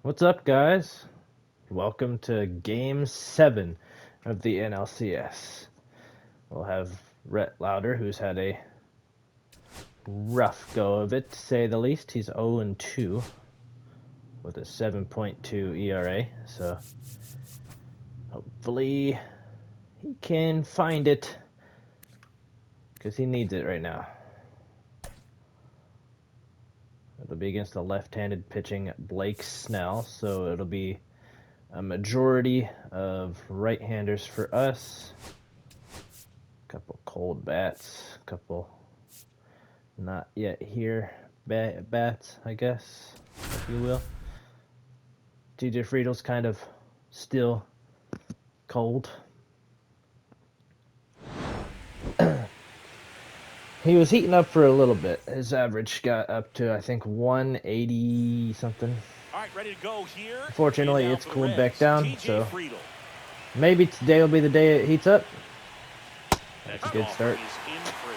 What's up, guys? Welcome to Game 7 of the NLCS. We'll have Rhett Lauder, who's had a rough go of it, to say the least. He's 0-2 with a 7.2 ERA, so hopefully he can find it, because he needs it right now. It'll be against the left-handed pitching Blake Snell, so it'll be a majority of right-handers for us. Couple cold bats, couple not yet here bats, I guess, if you will. TJ Friedel's kind of still cold. He was heating up for a little bit. His average got up to, I think, 180 something. All right, ready to go here. Fortunately, it's cooled back down, so maybe today will be the day it heats up. That's a good start.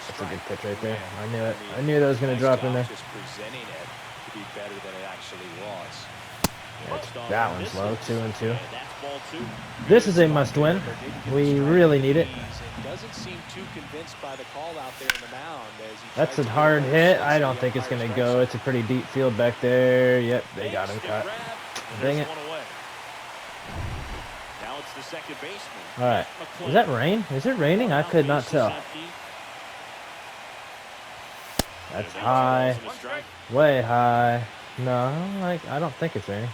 That's a good pitch right there. I knew it. I knew that was going to drop in there. That one's low, 2-2. This is a must-win. We really need it. That's a hard hit. I don't think it's going to go. It's a pretty deep field back there. Yep, they got him caught. Dang it. Alright. Is that rain? Is it raining? I could not tell. That's high. Way high. No, I don't think it's raining.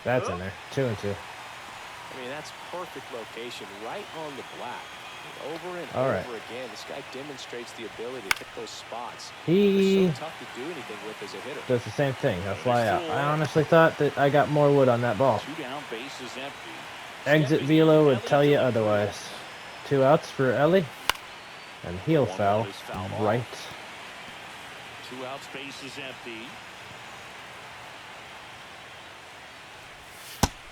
That's in there. 2-2. I mean, that's perfect location, right on the black. Over and over again, this guy demonstrates the ability to hit those spots. He so tough to do anything with as a hitter. Does the same thing. He'll fly out. I honestly thought that I got more wood on that ball. Exit velo would tell you otherwise. 2 outs for Ellie, and he'll foul right. 2 outs, base is empty.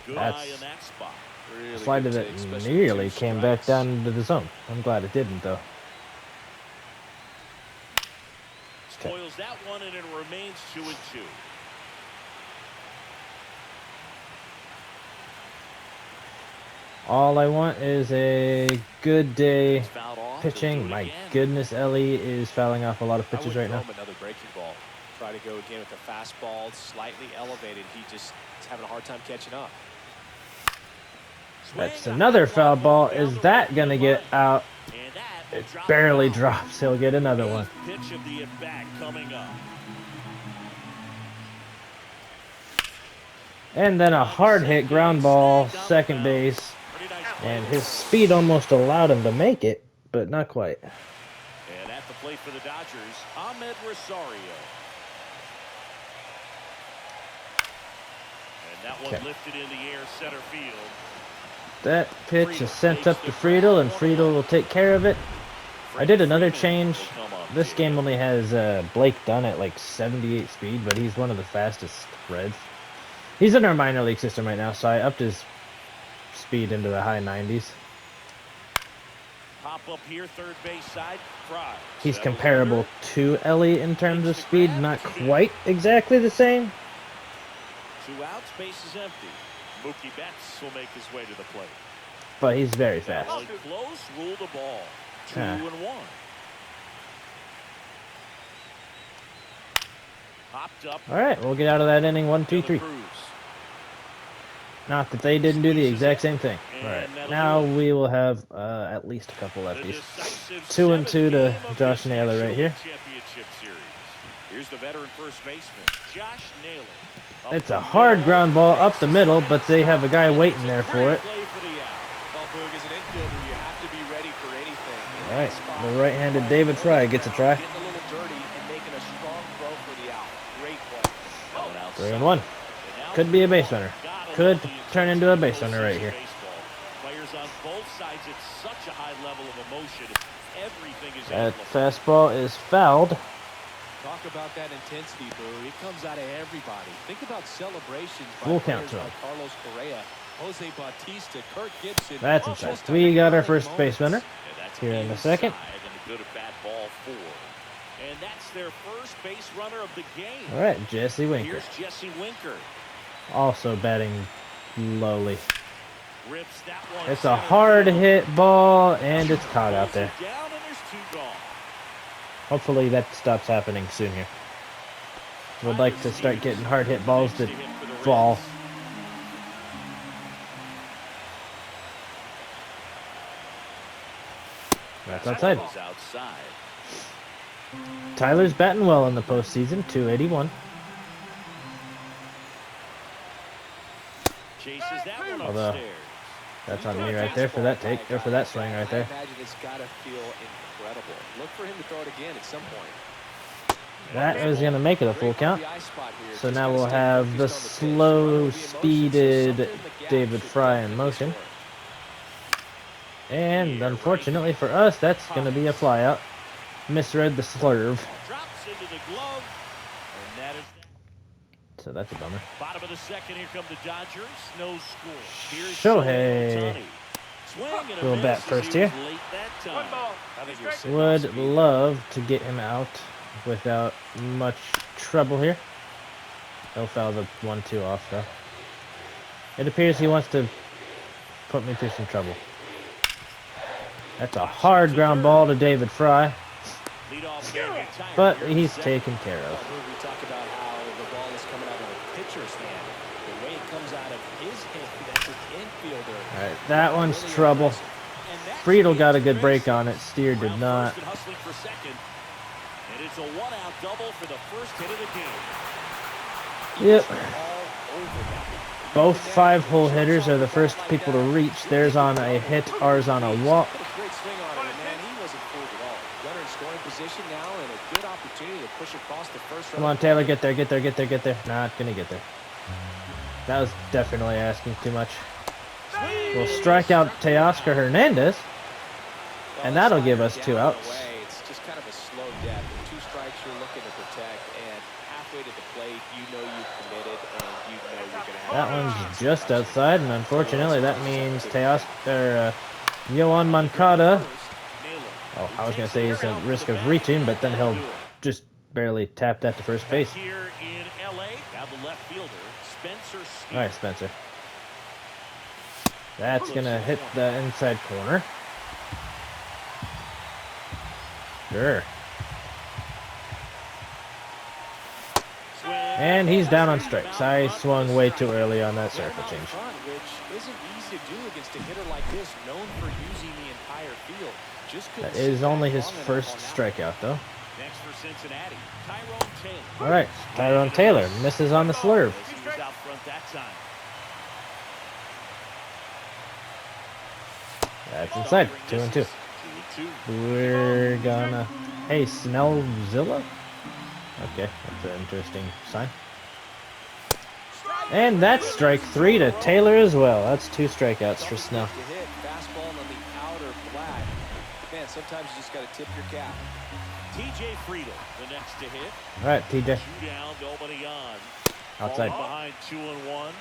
Good eye in that spot. Really slide of it nearly came back down into the zone. I'm glad it didn't, though. Spoils that one, and it remains 2-2. All I want is a good day pitching. My goodness, Ellie is fouling off a lot of pitches right now. Another breaking ball. Try to go again with the fastball, slightly elevated. He just is having a hard time catching up. That's another foul ball. Is that going to get out? It barely drops. He'll get another one. And then a hard hit ground ball, second base. And his speed almost allowed him to make it, but not quite. And at the plate for the Dodgers, Ahmed Rosario. And that one lifted in the air, center field. That pitch is sent up to Friedel, and Friedel will take care of it. I did another change. This game only has Blake Dunn at like 78 speed, but he's one of the fastest Reds. He's in our minor league system right now, so I upped his speed into the high 90s. Pop up here, third base side. He's comparable to Ellie in terms of speed, not quite exactly the same. 2 outs, base is empty. Mookie Betts will make his way to the plate. But he's very fast. Close, rule the ball. 2-1. Popped up. All right, we'll get out of that inning 1-2-3. Not that they didn't do the exact same thing. All right, now we will have at least a couple lefties. 2-2 to Josh Naylor right here. Here's the veteran first baseman, Josh Naylor. It's a hard ground ball up the middle, but they have a guy waiting there for it. All right, the right-handed David Fry gets a try. 3-1. Could be a base runner. Could turn into a base runner right here. Players on both sides at such a high level of emotion. Everything is that fastball is fouled. Talk about that intensity, Boo. It comes out of everybody. Think about celebrations by full count to him. Like Carlos Correa, Jose Bautista, Kirk Gibson. That's inside. We got our first base runner here in a second. And that's their first base runner of the game. All right, Jesse Winker. Here's Jesse Winker. Also batting lowly. Rips that one. It's a hard hit ball, and it's caught out there. Down and there's 2 gone. Hopefully that stops happening soon here. Would like to start getting hard hit balls to fall. That's outside. Tyler's batting well in the postseason, 281. Chases that one Although, upstairs. that's on me right there for that take, or for that swing right there. I imagine it's got to feel incredible. Look for him to throw it again at some point. That is going to make it a full count. So now we'll have the slow-speeded David Fry in motion. And unfortunately for us, that's going to be a flyout. Misread the slurve. Drops into the glove, and that is So that's a bummer. bottom of the second. Here come the Dodgers. No score. Here's Shohei. Little bat first here. Would love to get him out without much trouble here. He'll foul the 1-2 off though. It appears he wants to put me through some trouble. That's a hard ground ball to David Fry. But he's taken care of. We talk about how the ball is coming out of a pitcher's hand. The way it comes out of his hand, that's an infielder. All right, that one's trouble. Friedel got a good break on it. Steer did not. And it's a 1-out double for the first hit of the game. Yep. Both 5-hole hitters are the first people to reach. Theirs on a hit, ours on a walk. Great swing on it, man. He wasn't fooled at all. Gunner in scoring position now, and a good opportunity to push across the first. Come on, Taylor, get there, get there, get there, get there. Not gonna get there. That was definitely asking too much. We'll strike out Teoscar Hernandez, and that'll give us 2 outs. It's just kind of a slow death. With 2 strikes you're looking to protect, and halfway to the plate, you know you've committed, and you know you're going to have. That one's just outside, and unfortunately that means Yohan Moncada. Oh, I was going to say he's at risk of reaching, but then he'll just barely tap that to first base. Here in LA, now the left fielder, Spencer. All right, Spencer. That's going to hit the inside corner. Sure. And he's down on strikes. I swung way too early on that circle change. Which isn't easy to do against a hitter like this, known for using the entire field. That is only his first strikeout, though. Next for Cincinnati, Tyrone Taylor. All right, Tyrone Taylor misses on the slurve. He was out front that time. That's inside. 2-2. We're gonna. Hey, Snellzilla. Okay, that's an interesting sign. And that's strike 3 to Taylor as well. That's 2 strikeouts for Snell. Fastball on the outer flat. Man, sometimes you just got to tip your cap. TJ Friedel, the next to hit. All right, TJ. 2 down, nobody on. Outside. Behind 2-1.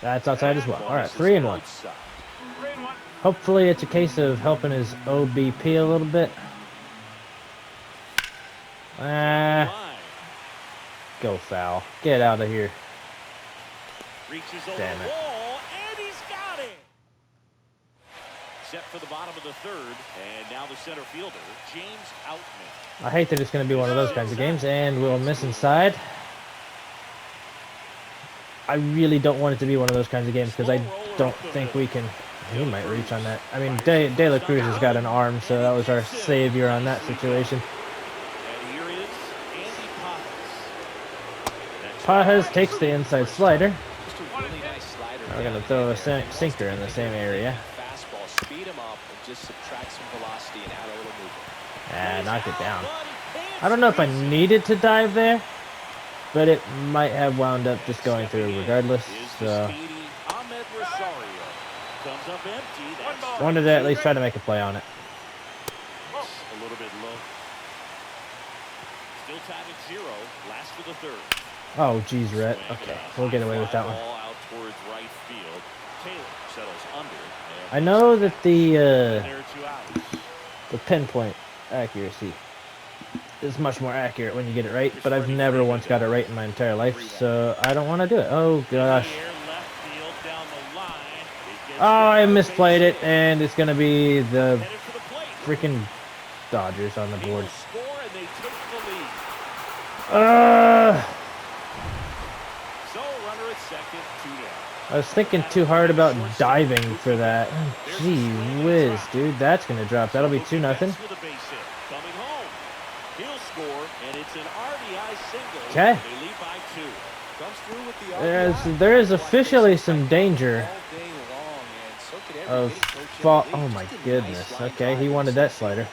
That's outside as well. All right, 3-1. Hopefully it's a case of helping his OBP a little bit. Go foul. Get out of here. Reaches over Damn the it. wall, and he's got it. Set for the bottom of the third, and now the center fielder, James Outman. I hate that it's going to be one of those kinds of games, and we'll miss inside. I really don't want it to be one of those kinds of games because I don't think we can. He might reach on that. I mean, De La Cruz has got an arm, so that was our savior on that situation. And here is Andy Pajas takes the inside slider. Just a really nice slider. We're going to throw a sinker in the same area. Fastball, speed him up, and just subtract some velocity and add a little movement. And knock it down. I don't know if I needed to dive there, but it might have wound up just going through regardless. So wanted to at least try to make a play on it. a little bit low. Still tied at 0. Last for the third. Oh, geez, Rhett. Okay, we'll get away with that one. Ball out towards right field. Taylor settles under. I know that There are 2 outs. the pinpoint accuracy is much more accurate when you get it right, Here's but I've Freddie never Freeman once got it down. right in my entire life, 3-1. so I don't want to do it. Oh gosh. In the air, left field, down the line. It gets Oh, I down, misplayed base it, hit. and it's gonna be the Headed for the plate. freaking Dodgers on the He board. will score, and they take the lead. So runner at second, 2-0. I was thinking too hard about diving for that. Gee whiz, dude, that's gonna drop. That'll be 2-0. With a base hit. Coming home. He'll score, and it's an RBI single. Okay. They lead by 2. Comes through with the RBI. There is officially some danger All day long, and so could every of hitting coach in the fall. league. Oh my Just a nice goodness. line Okay, drive he in wanted the that second. slider.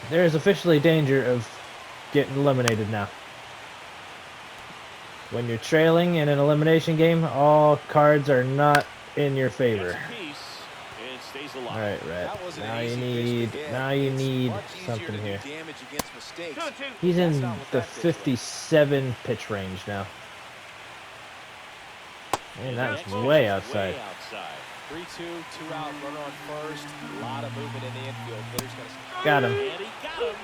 There is officially danger of getting eliminated now. When you're trailing in an elimination game, all cards are not in your favor. Gets a piece and stays alive. All right, That wasn't now an you easy pitch need to hit. now you It's need much easier something to do here. damage against mistakes. He's That's in not what the that pitch was. 57 pitch range now. Man, that Next was pitch way is outside. Way outside. 3-2, 2 out, runner on first. A lot of movement in the infield. Hitter's gonna Got him. And he got him.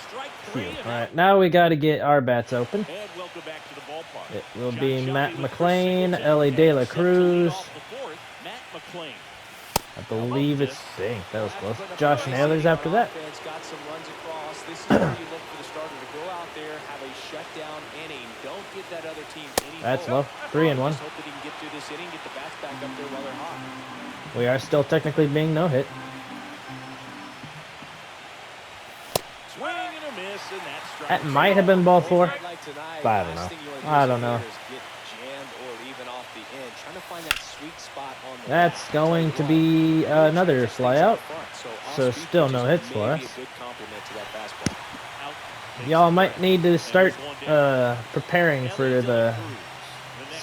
Strike 3. All right, now we got to get our bats open. And welcome back to the ballpark. It will John be Shelby Matt with the first McClain, singleton, Ellie and De La set to lead Cruz. off the 4th, Matt McClain. I believe it's dang, that was close. Putting up Josh a Naylor's on after that. offense, got some runs across. This is where you look for the starter to go out there, have a shutdown inning. Don't give that other team any That's hope. low. 3-1. Just hope that he can get through this inning, get the bats back up there while they're hot. We are still technically being no hit. Swing and a miss, and that's strike That 2. might have been ball 4. Like tonight, I don't last know. thing you wanna do I as a don't know. hitter is get jammed or even off the end. Trying to find that sweet spot on the That's bat. going to be another fly out. So still no hits for us. Y'all might need to start preparing for the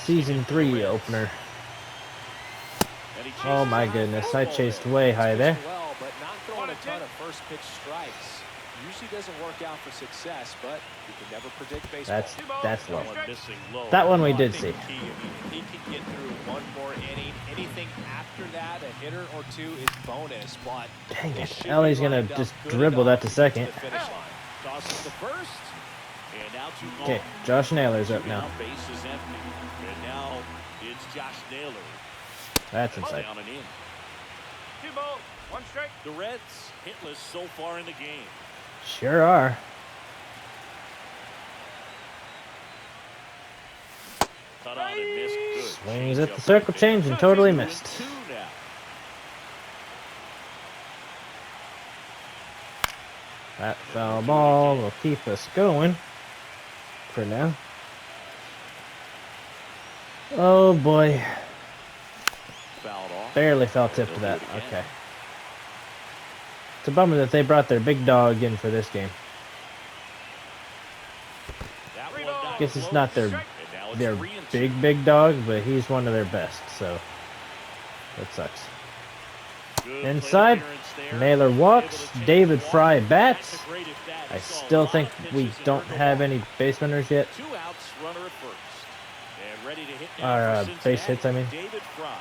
season 3 opener. Oh my goodness, I chased way high there. Well, but not throwing a ton of first pitch strikes. Usually doesn't work out for success, but you can never predict baseball. That's low. One missing low. That one we I did think see. the key, I mean, if he can get through one more inning, anything after that, a hitter or two is bonus. But Dang he it, should be Ellie's gonna lined up just good dribble that enough to get second. the finish line. Tosses the first, and now 2 gone. Okay, Josh Naylor's up now. Base is empty, and now it's Josh Naylor. That's inside. Down and in. 2 balls, 1 strike. The Reds hitless so far in the game. Sure are. Cut on and missed. Good. Swings at Changeup the circle right change there. and totally 2-2 missed. now. That foul ball will keep us going for now. Oh boy. Fouled off. Barely fell tip to that. Okay. It's a bummer that they brought their big dog in for this game. That one down Guess it's close. not their And now it's their 3-2. big dog, but he's one of their best, so that sucks. Good Inside, plate appearance there. Naylor walks, Able to David change Fry walk. bats. That's a great at bat. I He saw a still lot think of we pitches and don't earned a have walk. any base runners yet. 2 outs, runner at first. And ready to hit Or, now for base Cincinnati, hits, I mean. David Fry.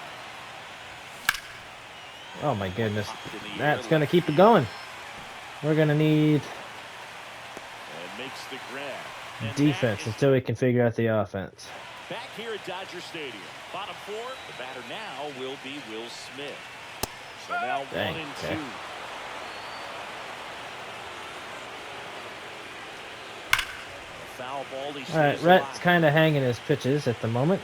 Oh my goodness. Popped in the That's air, going to keep it going. We're going to need and makes the grab. And defense that is until we can figure out the offense. back here at Dodger Stadium. Bottom 4, the batter now will be Will Smith. So now Dang, 1 and okay. 2. Foul ball. He All right, stays Rhett's alive. kind of hanging his pitches at the moment.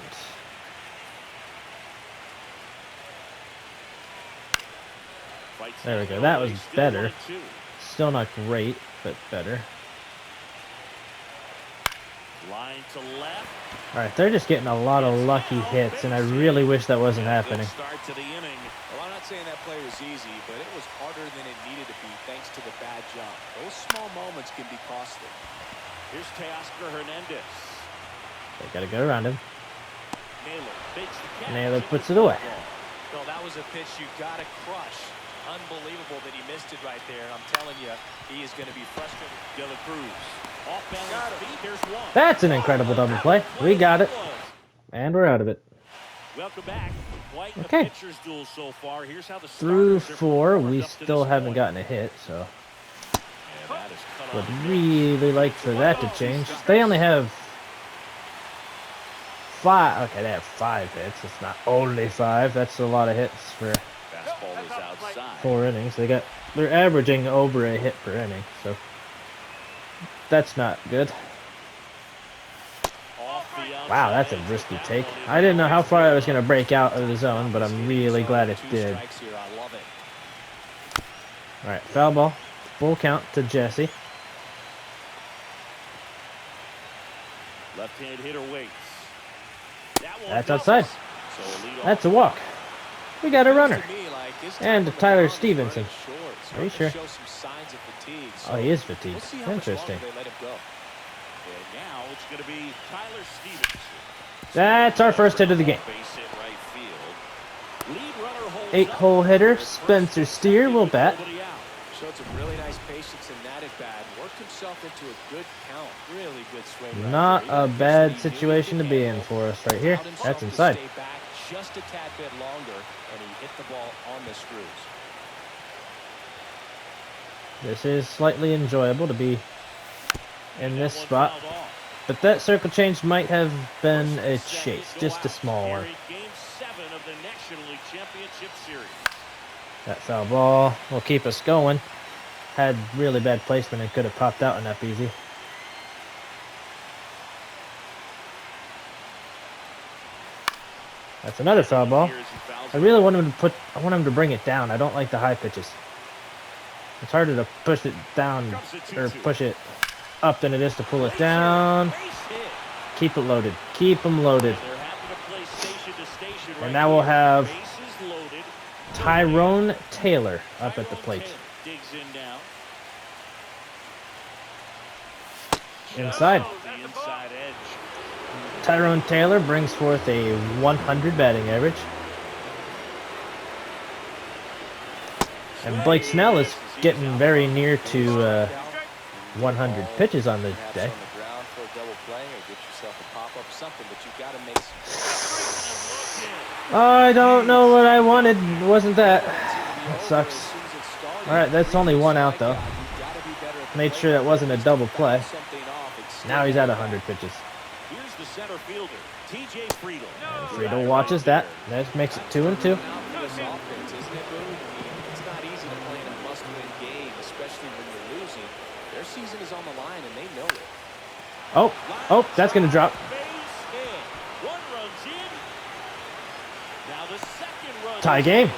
Fights There we that go. goal, That was he's still better. 1 and 2. Still not great, but better. Line to left. All right, they're just getting a lot of lucky hits, and I really wish that wasn't happening. Good start to the inning. Well, I'm not saying that play was easy, but it was harder than it needed to be thanks to the bad job. Those small moments can be costly. Here's Teoscar Hernandez. They got to go around him. Naylor fakes the catch. Naylor puts it away. Well, that was a pitch you got to crush. Unbelievable that he missed it right there. And I'm telling you, he is going to be frustrated. De La Cruz. Off balance feet. There's one. That's an incredible double play. We got it, and we're out of it. Welcome back. Quite the Okay. pitcher's duel so far. Here's how the Through starters have 4, performed we up to still this haven't point. gotten a hit, so And that is cut would on the really like for that to change. They only have 5. Okay, they have 5 hits. It's not only 5. That's a lot of hits for fastball is outside. 4 innings. They're averaging over a hit per inning, so that's not good. Off the Wow, that's a outside risky edge. That take. one in I didn't know how far I was there. going to break out of the zone, but I'm really glad it 2 did. strikes here. I love it. All right, foul ball. Full count to Jesse. Left-handed hitter waits. That one That's doubles. outside. So a leadoff That's a walk. We got a runner. To me, like, his time And on the Tyler mound is Stevenson. running short. Are you Starting to sure? show some signs of fatigue, so Oh, he is we'll fatigued. see how much Interesting. longer they let him go. And now it's going to be Tyler Stevenson. That's our first hit of the game. Base hit right field. Lead runner holds 8-hole up. hitter First Spencer and Steer second will with bat. nobody out. Showed some really nice patience in that at bat. Worked himself into a good count. Really good swing. right Not there. a He got bad what he knew he situation to could be in handle, for us right here. allowed himself That's to inside. stay back just a tad bit longer, and he hit the ball on the screws. This is slightly enjoyable to be in this That one spot. fouled off. But that circle change might have been First a and second chase, go just a out small here one. in Game 7 of the National League Championship Series. That foul ball will keep us going. Had really bad placement and could have popped out enough easy. That's another foul ball. Here as he fouls I it really off. want him to bring it down. I don't like the high pitches. It's harder to push it down or push it up than it is to pull it down. Base hit. Keep it loaded. Keep them loaded. They're happy to play station to station right And now we'll here. have Bases loaded. Tyrone Taylor up at the Tyrone plate. Taylor digs in now. Inside. The inside edge. Tyrone Taylor brings forth a 100 batting average. And Blake Snell is getting very near to 100 pitches on the Perhaps day. on the ground for a double play or get yourself a pop-up something, but you've got to make some. I don't know what I wanted. It wasn't that. That sucks. Alright, that's only one out though. Made sure that wasn't a double play. Now he's at 100 pitches. Here's the center fielder, TJ Friedel. And Friedel watches that. That makes it 2-2. This offense, isn't it, Boo? I mean, it's not easy to play in a must-win game, especially when you're losing. Their season is on the line, and they know it. Oh, that's gonna drop. Base hit. One runs in. Now the second run. Tie is game.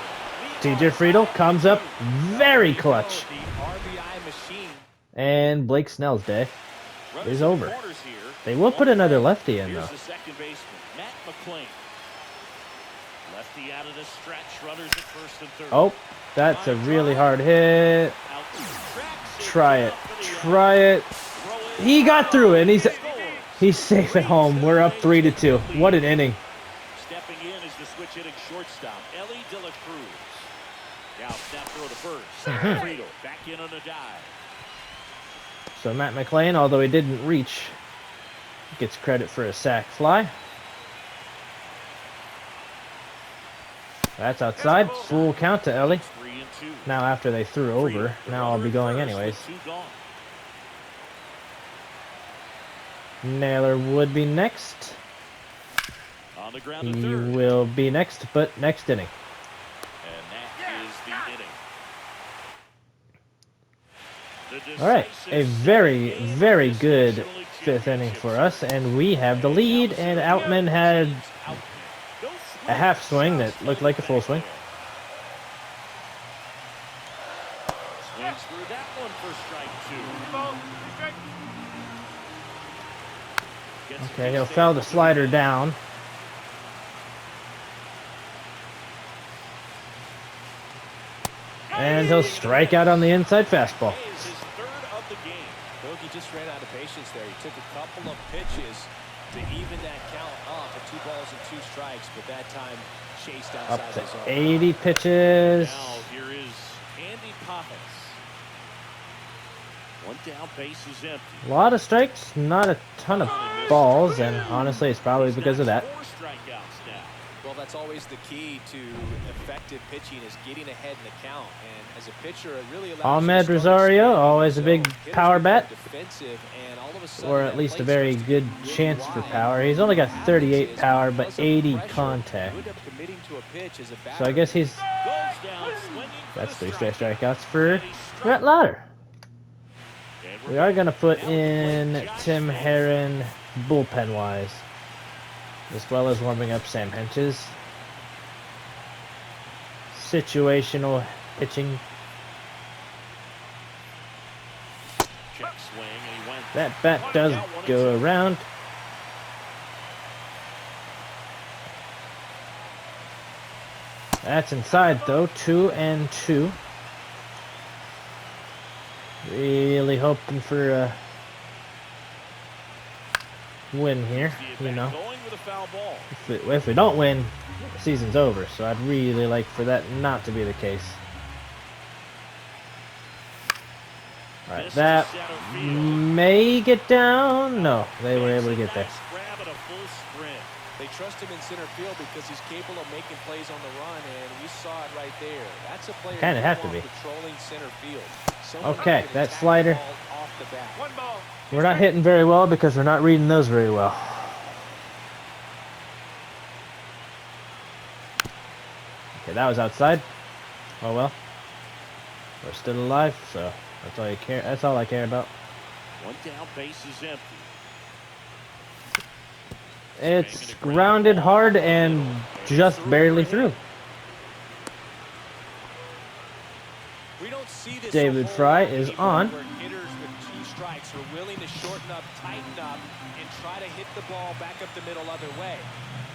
in. TJ Friedel comes up very clutch. The RBI machine. And Blake Snell's day Runners is in the over. corners here. They will put another lefty in Here's though. the second baseman, Matt McClain. Lefty out of the stretch. Runners at first and third. Oh, that's a really hard hit. Out to tracks it Try it. down for the Try it. throw it. He got through it, and Scores. he's safe at home. We're up 3-2. What an inning. Stepping in is the switch hitting shortstop, Ellie De La Cruz. Now snap throw to first. Friedel back in on a dive. So Matt McClain, although he didn't reach, gets credit for a sac fly. That's outside. Full count to Ellie. 3-2. Now after they threw over, now I'll be going anyways. Two gone. Naylor would be next. On the ground to He third. will be next, but next inning. And that is the inning. The All right, a decisive very, game very of this good National League fifth inning Championship for us, and we have the lead, and Outman had a half swing that looked like a full swing. Swings through that one for strike two. Ball, 2 strikes. Gets it Okay, to he'll stay foul with the slider down. And he'll strike out on the inside fastball. It is his third of the game. Bogey just ran out of patience there. He took a couple of pitches to even that count up at 2 balls and 2 strikes, but that time chased outside Up to the zone. 80 pitches. Now here is Andy Poppins. One down, base is empty. A lot of strikes, not a ton of balls, and honestly, it's probably because of that. 4 strikeouts now. Well, that that's always the key to effective pitching is getting ahead in the count. And as a pitcher, it really allows Ahmed Rosario, always a big power bat. Defensive, and all of a sudden Or at least a very good chance for power. He's only got 38 power, but 80 contact. So I guess he's... That's 3 straight strikeouts for Brett Lauder. We are going to put in Tim Herron bullpen-wise, as well as warming up Sam Henches. Situational pitching. That bat does go around. That's inside though, 2-2. Really hoping for a win here, you know. If we don't win, the season's over, so I'd really like for that not to be the case. Alright, that may get down. No, they were able to get there. They trust him in center field because he's capable of making plays on the run, and we saw it right there. That's a player kind of have to be. Patrolling center field. Okay, that slider. We're not hitting very well because we're not reading those very well. Okay, that was outside. Oh well. We're still alive, so that's all you care. That's all I care about. One down, base is empty. It's grounded hard and just barely through. David Fry is on. Hitters with 2 strikes are willing to shorten up, tighten up, and try to hit the ball back up the middle other way.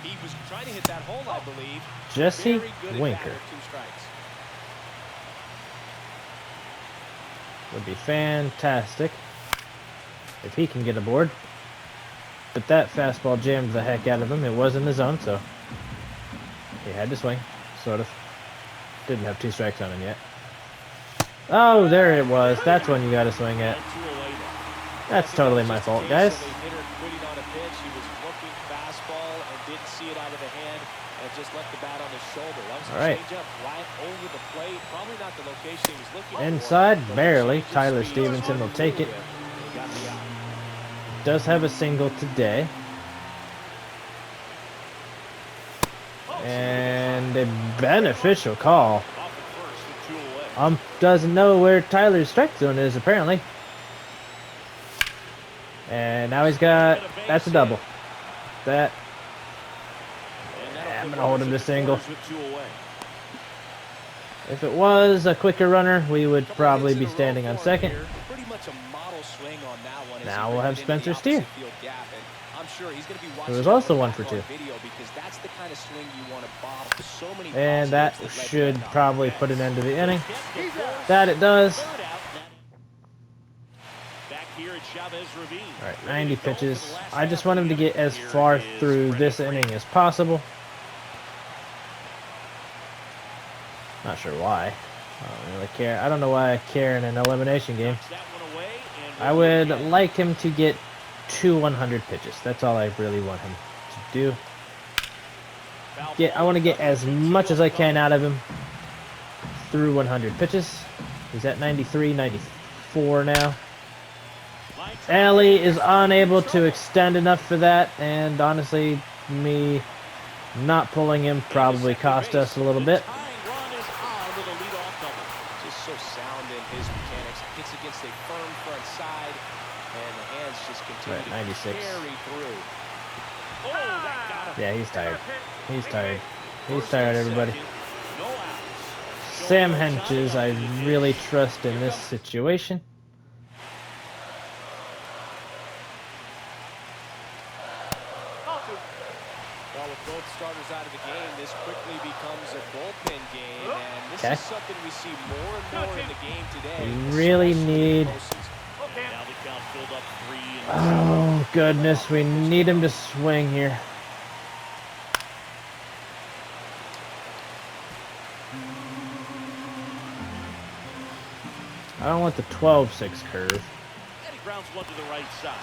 He was trying to hit that hole, I believe. Jesse Winker. 2 strikes. Would be fantastic if he can get aboard. But that fastball jammed the heck out of him. It was in the zone, so he had to swing, sort of. Didn't have 2 strikes on him yet. Oh, there it was. That's when you got to swing at. That's totally my fault, guys. Alright. Inside, barely. Tyler Stevenson will take it. Does have a single today. And a beneficial call. Doesn't know where Tyler's strike zone is, apparently. And now he's got... That's a double. That... I'm going to hold him to single. If it was a quicker runner, we would probably be standing on second. Now we'll have Spencer Steer. It was also 1 for 2. And that should probably put an end to the inning. That it does. Alright, 90 pitches. I just want him to get as far through this inning as possible. Not sure why. I don't really care. I don't know why I care in an elimination game. I would like him to get 2 100 pitches. That's all I really want him to do. I want to get as much as I can out of him through 100 pitches. He's at 93, 94 now. Ellie is unable to extend enough for that, and honestly, me not pulling him probably cost us a little bit. Just so sound in his mechanics. Hits against a firm front side, and the hands just continue to 96. carry through. Yeah, he's tired. He's tired. He's tired, everybody. Sam Henches, I really trust in this situation. Well, with both starters out of the game, this quickly becomes a bullpen game, and this is something we see more and more in the game today. We really need... Oh, goodness, we need him to swing here. I don't want the 12-6 curve. And he grounds one to the right side.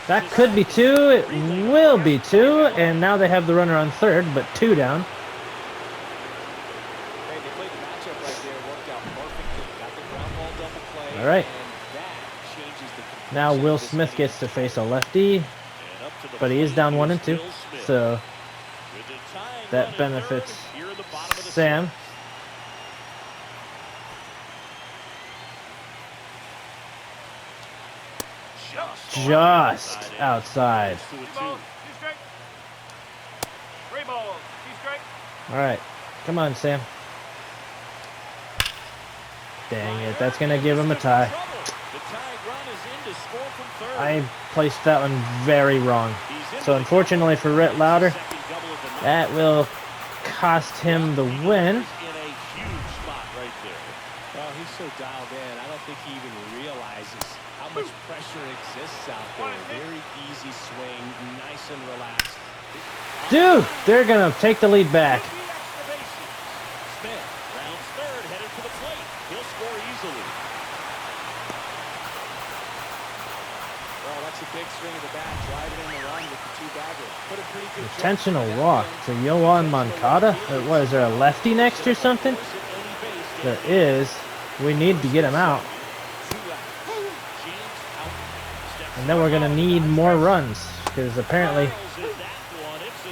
That could be two. It will be two. And now they have the runner on third, but two down. Hey, they played the matchup right there. Worked out perfectly. Got the ground ball double play. All right. And that changes the Now Will Smith gets to face a lefty, but he is down 1-2. So that benefits Sam. Just outside. 2 balls, 2 strike. 3 balls, 2 strike. All right, come on, Sam. Dang it, that's gonna give him a tie. I placed that one very wrong. So unfortunately for Rhett Lauder, that will cost him the win. Well, he's so dialed in. I don't think he even realizes how much pressure exists out there. Very easy swing, nice and relaxed. Dude, they're gonna take the lead back. Smith rounds third, headed to the plate. He'll score easily. Well, that's a big swing of the bat, driving in the run with the 2-bagger. Put a pretty good Intentional walk to Yohan Moncada. What, is there a lefty next or something? There is. We need to get him out. And then we're going to need more runs, because apparently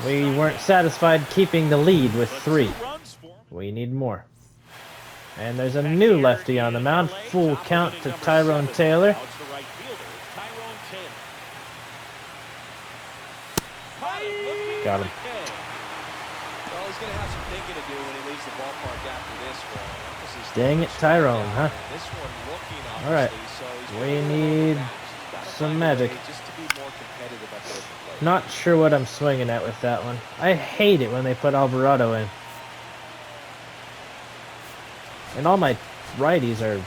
we weren't satisfied keeping the lead with 3. We need more. And there's a new lefty on the mound. Full count to Tyrone Taylor. Got him. Well, he's going to have some thinking to do when he leaves the ballpark after this one. Dang it, Tyrone, huh? This one looking All right. so he's We need some magic. just to be more competitive at the plate. Not sure what I'm swinging at with that one. I hate it when they put Alvarado in. And all my righties are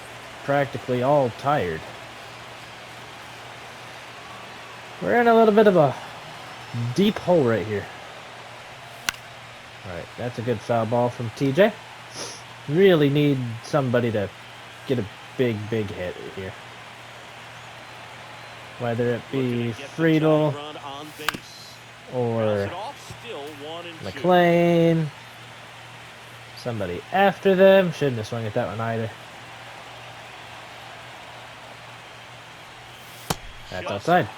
practically all tired. We're in a little bit of a deep hole right here. Alright, that's a good foul ball from TJ. Really need somebody to get a big hit here. Whether it be Friedel or McLean. Somebody after them. Shouldn't have swung at that one either. That's outside.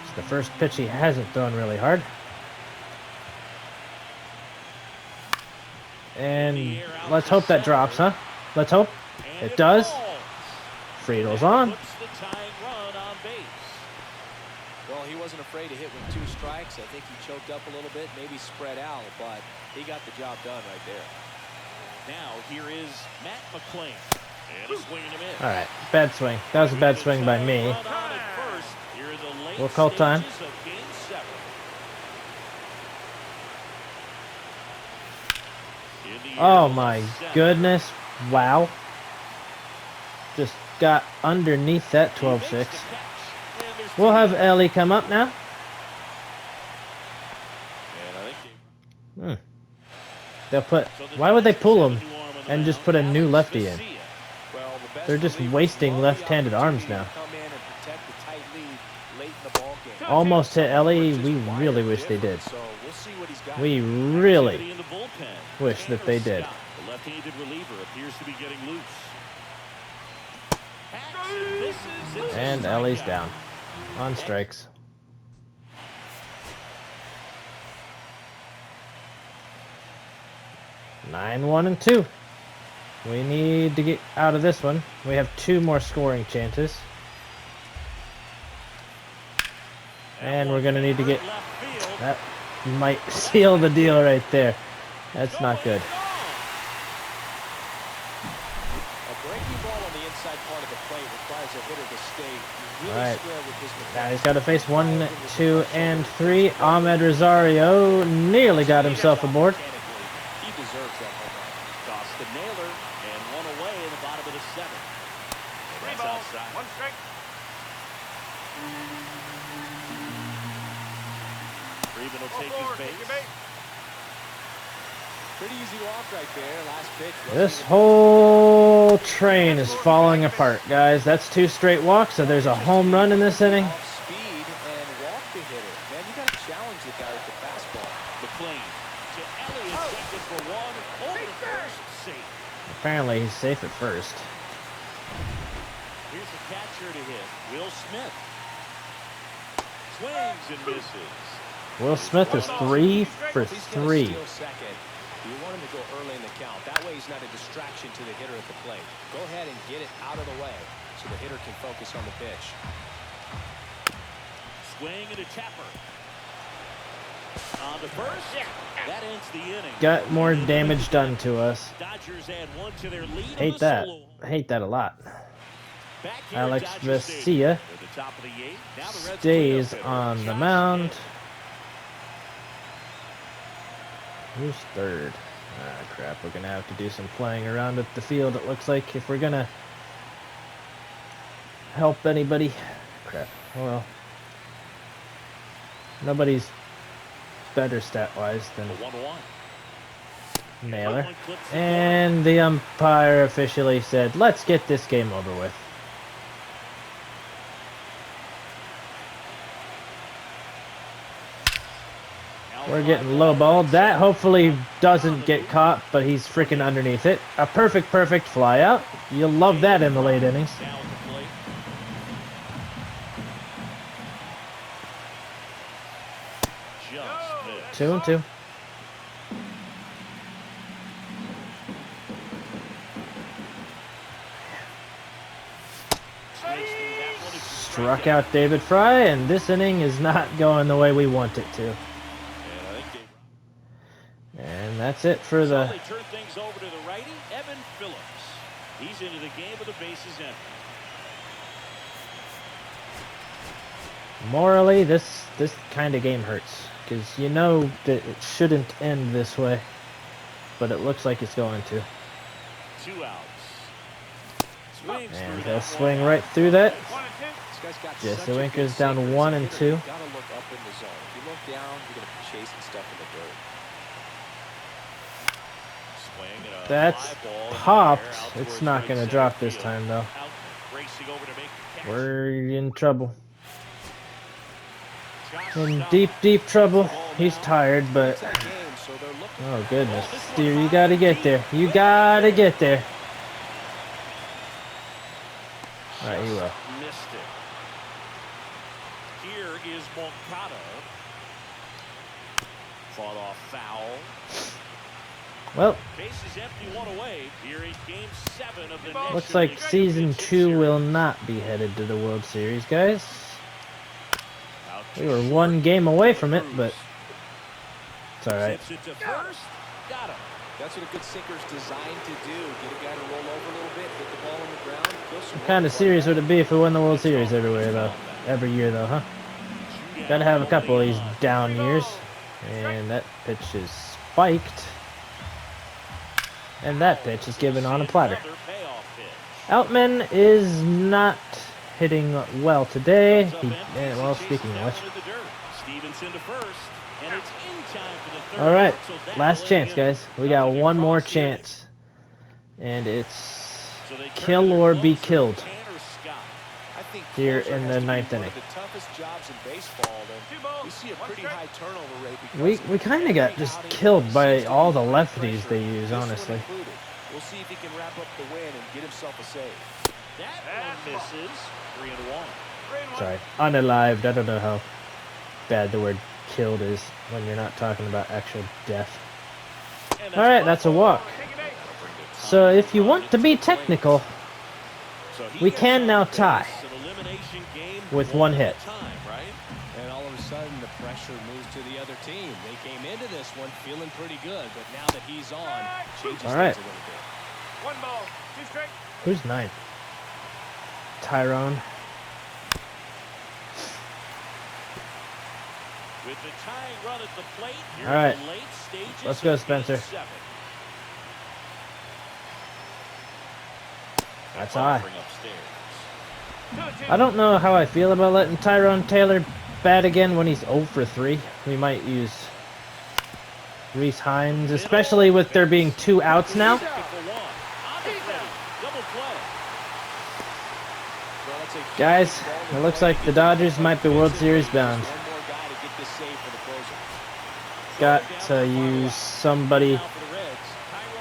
It's the first pitch he hasn't thrown really hard. And let's hope that drops, huh? Let's hope. It does. Friedel's on. Well, he wasn't afraid to hit with 2 strikes. I think he choked up a little bit, maybe spread out, but he got the job done right there. Now here is Matt McLean. And a swing and a miss. All right, bad swing. That was a bad swing by me. We'll call time. Oh my goodness. Wow. Just got underneath that 12-6. We'll have Ellie come up now. They'll put... Why would they pull him and just put a new lefty in? They're just wasting left-handed arms now. Almost hit Ellie. We really wish they did. We really wish that they did. The left-handed reliever appears to be getting loose. And Ellie's down on strikes. Nine, 1-2. We need to get out of this one. We have 2 more scoring chances. And we're going to need to get... That might seal the deal right there. That's not good. Alright. Now he's got to face 1, 2, and 3. Ahmed Rosario nearly got himself aboard. He deserves that home run. Tossed the nailer and 1 away in the bottom of the 7th. 3 balls, 1 strike. Freeman will take his base. Pretty easy walk right there. Last pitch. This whole train is falling apart, guys. That's 2 straight walks, so there's a home run in this inning. Off speed and walk the hitter. Man, you got to challenge the guy with the fastball. McLean to Elliott, second for one. Over to first, safe. Apparently, he's safe at first. Here's the catcher to hit. Will Smith swings and misses. Will Smith is 3 for He's 3. gonna steal second. You want him to go early in the count. That way he's not a distraction to the hitter at the plate. Go ahead and get it out of the way so the hitter can focus on the pitch. Swing and a tapper. On the first. That ends the inning. Got more damage done to us. Dodgers add 1 to their lead. Hate that. Hate that a lot. Back here Alex at Dodger Vesia Stadium. At the top of the 8th. Now the Reds stays cleanup hitter, on the Josh mound. Smith. Who's third? Ah, crap. We're going to have to do some playing around at the field, it looks like, if we're going to help anybody. Crap. Well, nobody's better stat-wise than The 1-1. Naylor. And the umpire officially said, let's get this game over with. We're getting lowballed. That hopefully doesn't get caught, but he's freaking underneath it. A perfect fly out. You'll love that in the late innings. Down the plate. Just missed. 2-2. Struck out David Fry, and this inning is not going the way we want it to. And that's it for So the... they turn things over to the righty, Evan Phillips. He's into the game with the bases empty. Morally, this kind of game hurts. Because you know that it shouldn't end this way. But it looks like it's going to. 2 outs. Swings And through they'll that swing one. right through that. 1 and 2. This guy's got Jesse such a Winker's good down sinker. 1 and Hitter, 2. You gotta look up in the zone. If you look down, you're gonna be chasing stuff in the dirt. Swing and a That's fly ball in the popped. air, out It's towards not right going to center drop this field. time, though. Out, racing over to make the catch. We're in trouble. Josh In Stock. deep trouble. He's tired, but... It's that game, so they're looking Oh, goodness. Steer, you got to get there. You got to get there. All right, you will. Missed it. Here is Moncada. Fought off foul. Well, Base is empty, 1 away. Here is game 7 of the looks National like League Season Championship 2 will Series. not be headed to the World Series, guys. Out We to were short. 1 game away from it, but it's all right. Sits it to first. Got him. That's what a good sinker's designed to do. Get a guy to roll over a little bit, hit the ball on the ground. What kind of series would it be if we won the World Series everywhere, though? Every year, though, huh? Gotta have a couple of these down years. And that pitch is spiked. And that pitch is given on a platter. Another payoff pitch. Outman is not hitting well today. Comes up He, empty, well, chases speaking that of which. one in the dirt. Stevenson to first, and it's in time for the third All right, out, so that last will chance, end guys. We got nothing one more across the inning. chance. And it's So they turn kill their or be closer, killed Tanner Scott. I think here closer in has the to be 9th one inning. of the toughest jobs in baseball. And 2 balls. we see a 1 pretty strike. high turnover rate. because We kind of got every just outing killed seems by to all the be high lefties pressure, they use, this one honestly. included. We'll see if he can wrap up the win and get himself a save. That one misses. 3 and 1. 3 and 1. Sorry, unalived. I don't know how bad the word killed is when you're not talking about actual death. And All right, that's a walk. Take a base. So if you want to be technical, So he we gets can on now base, tie an elimination game with 1 hit. Time, right? And all of a sudden, the pressure moves to the other team. They came into this one feeling pretty good, but now that he's on, changes All right. things a little bit. 1 ball. 2 strike. Who's 9? Tyrone. With the tying run at the plate, here All right. in the late stages Let's go, of Game Spencer. 7. That's high. Offering upstairs. 2 and 2. I don't know how I feel about letting Tyrone Taylor bat again when he's 0 for 3. We might use Reese Hines, especially with there being 2 outs now. Double play. Guys, it looks like the Dodgers might be World Series bound. One more guy to get this save for the closer. Got to use somebody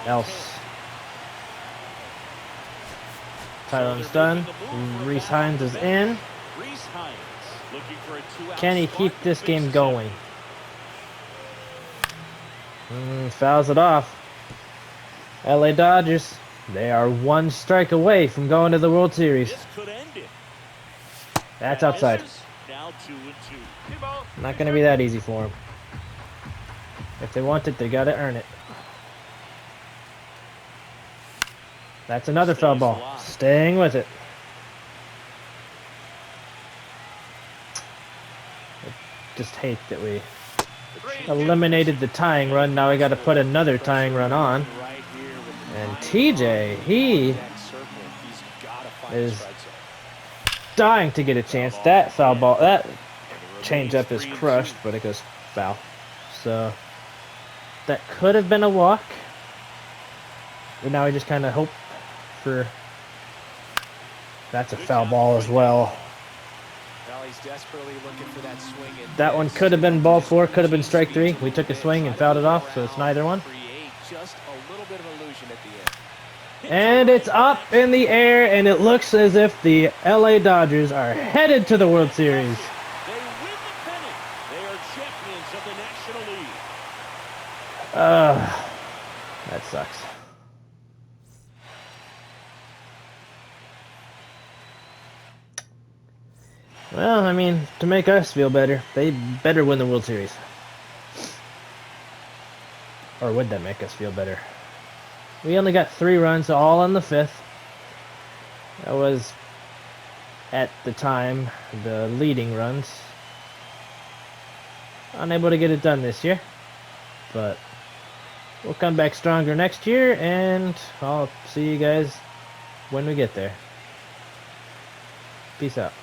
else. Tyron's done. Reese Hines is in. Reese Hines looking for a 2-out Can he start keep in this the game fifth going? Fouls it off. LA Dodgers, they are 1 strike away from going to the World Series. This could end it. That's outside. Now 2-2. Not going to be that easy for them. If they want it, they got to earn it. That's another foul ball. Staying with it. I just hate that we eliminated the tying run. Now we got to put another tying run on. And TJ, he is dying to get a chance. That foul ball, that changeup is crushed, but it goes foul. So that could have been a walk. But now we just kind of hope for. That's a foul ball as well. That one could have been ball 4, could have been strike 3. We took a swing and fouled it off, so it's neither one. And it's up in the air, and it looks as if the LA Dodgers are headed to the World Series. They win the pennant. They are champions of the National League. That sucks. Well, I mean, to make us feel better, they better win the World Series. Or would that make us feel better? We only got 3 runs, all on the 5th. That was, at the time, the leading runs. Unable to get it done this year. But we'll come back stronger next year, and I'll see you guys when we get there. Peace out.